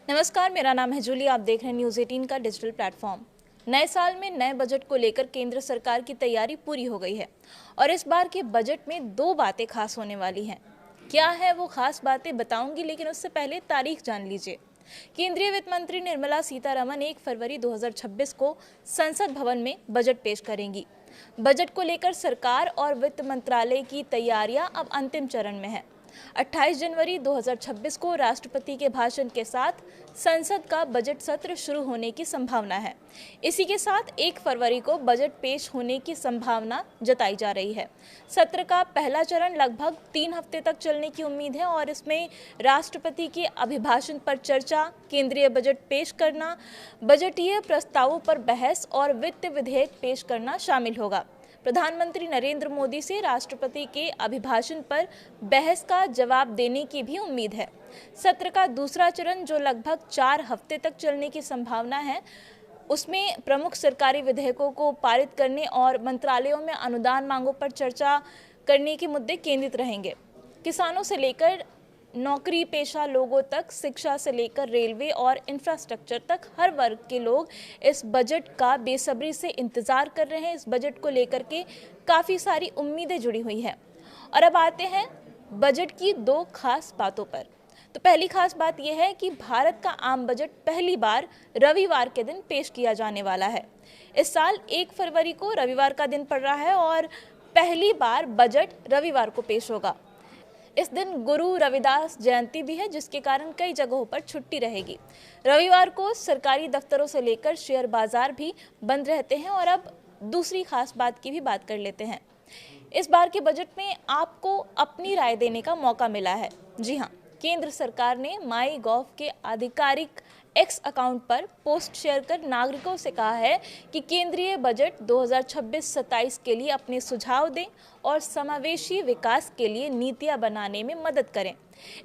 नमस्कार, मेरा नाम है जूली। आप देख रहे हैं न्यूज़ 18 का डिजिटल प्लेटफॉर्म। नए साल में नए बजट को लेकर केंद्र सरकार की तैयारी पूरी हो गई है और इस बार के बजट में दो बातें खास होने वाली हैं। क्या है वो खास बातें बताऊंगी, लेकिन उससे पहले तारीख जान लीजिए। केंद्रीय वित्त मंत्री निर्मला सीतारमण 1 फरवरी 2026 को संसद भवन में बजट पेश करेंगी। बजट को लेकर सरकार और वित्त मंत्रालय की तैयारियां अब अंतिम चरण में है। 28 जनवरी 2026 को राष्ट्रपति के भाषण के साथ संसद का बजट सत्र शुरू होने की संभावना है। इसी के साथ 1 फरवरी को बजट पेश होने की संभावना जताई जा रही है। सत्र का पहला चरण लगभग 3 हफ्ते तक चलने की उम्मीद है और इसमें राष्ट्रपति के अभिभाषण पर चर्चा, केंद्रीय बजट पेश करना, बजटीय प्रस्तावों पर बहस और वित्त विधेयक पेश करना शामिल होगा। प्रधानमंत्री नरेंद्र मोदी से राष्ट्रपति के अभिभाषण पर बहस का जवाब देने की भी उम्मीद है। सत्र का दूसरा चरण, जो लगभग 4 हफ्ते तक चलने की संभावना है, उसमें प्रमुख सरकारी विधेयकों को पारित करने और मंत्रालयों में अनुदान मांगों पर चर्चा करने के मुद्दे केंद्रित रहेंगे। किसानों से लेकर नौकरी पेशा लोगों तक, शिक्षा से लेकर रेलवे और इंफ्रास्ट्रक्चर तक हर वर्ग के लोग इस बजट का बेसब्री से इंतजार कर रहे हैं। इस बजट को लेकर के काफ़ी सारी उम्मीदें जुड़ी हुई हैं। और अब आते हैं बजट की दो खास बातों पर। तो पहली खास बात यह है कि भारत का आम बजट पहली बार रविवार के दिन पेश किया जाने वाला है। इस साल 1 फरवरी को रविवार का दिन पड़ रहा है और पहली बार बजट रविवार को पेश होगा। इस दिन गुरु रविदास जयंती भी है, जिसके कारण कई जगहों पर छुट्टी रहेगी। रविवार को सरकारी दफ्तरों से लेकर शेयर बाजार भी बंद रहते हैं। और अब दूसरी खास बात की भी बात कर लेते हैं। इस बार के बजट में आपको अपनी राय देने का मौका मिला है। जी हाँ, केंद्र सरकार ने माई गॉव के आधिकारिक एक्स अकाउंट पर पोस्ट शेयर कर नागरिकों से कहा है कि केंद्रीय बजट 2026-27 के लिए अपने सुझाव दें और समावेशी विकास के लिए नीतियां बनाने में मदद करें।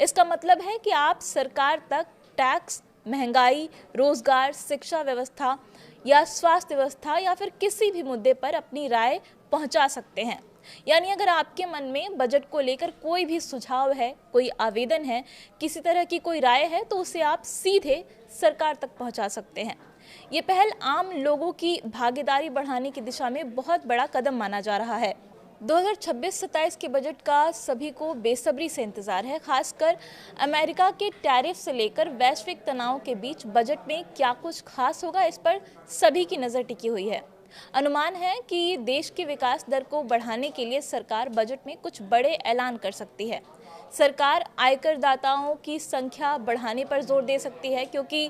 इसका मतलब है कि आप सरकार तक टैक्स, महंगाई, रोजगार, शिक्षा व्यवस्था या स्वास्थ्य व्यवस्था या फिर किसी भी मुद्दे पर अपनी राय पहुंचा सकते हैं। यानी अगर आपके मन में बजट को लेकर कोई भी सुझाव है, कोई आवेदन है, किसी तरह की कोई राय है, तो उसे आप सीधे सरकार तक पहुंचा सकते हैं। ये पहल आम लोगों की भागीदारी बढ़ाने की दिशा में बहुत बड़ा कदम माना जा रहा है। 2026-27 के बजट का सभी को बेसब्री से इंतजार है। खासकर अमेरिका के टैरिफ से लेकर वैश्विक तनाव के बीच बजट में क्या कुछ खास होगा, इस पर सभी की नज़र टिकी हुई है। अनुमान है कि देश की विकास दर को बढ़ाने के लिए सरकार बजट में कुछ बड़े ऐलान कर सकती है। सरकार आयकर दाताओं की संख्या बढ़ाने पर जोर दे सकती है, क्योंकि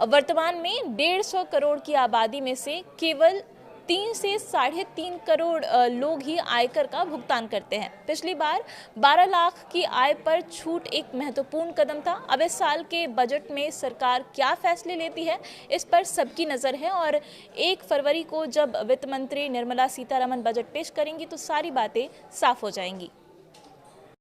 वर्तमान में 150 करोड़ की आबादी में से केवल 3 से 3.5 करोड़ लोग ही आयकर का भुगतान करते हैं। पिछली बार 12 लाख की आय पर छूट एक महत्वपूर्ण कदम था। अब इस साल के बजट में सरकार क्या फैसले लेती है, इस पर सबकी नज़र है। और 1 फरवरी को जब वित्त मंत्री निर्मला सीतारमण बजट पेश करेंगी तो सारी बातें साफ हो जाएंगी।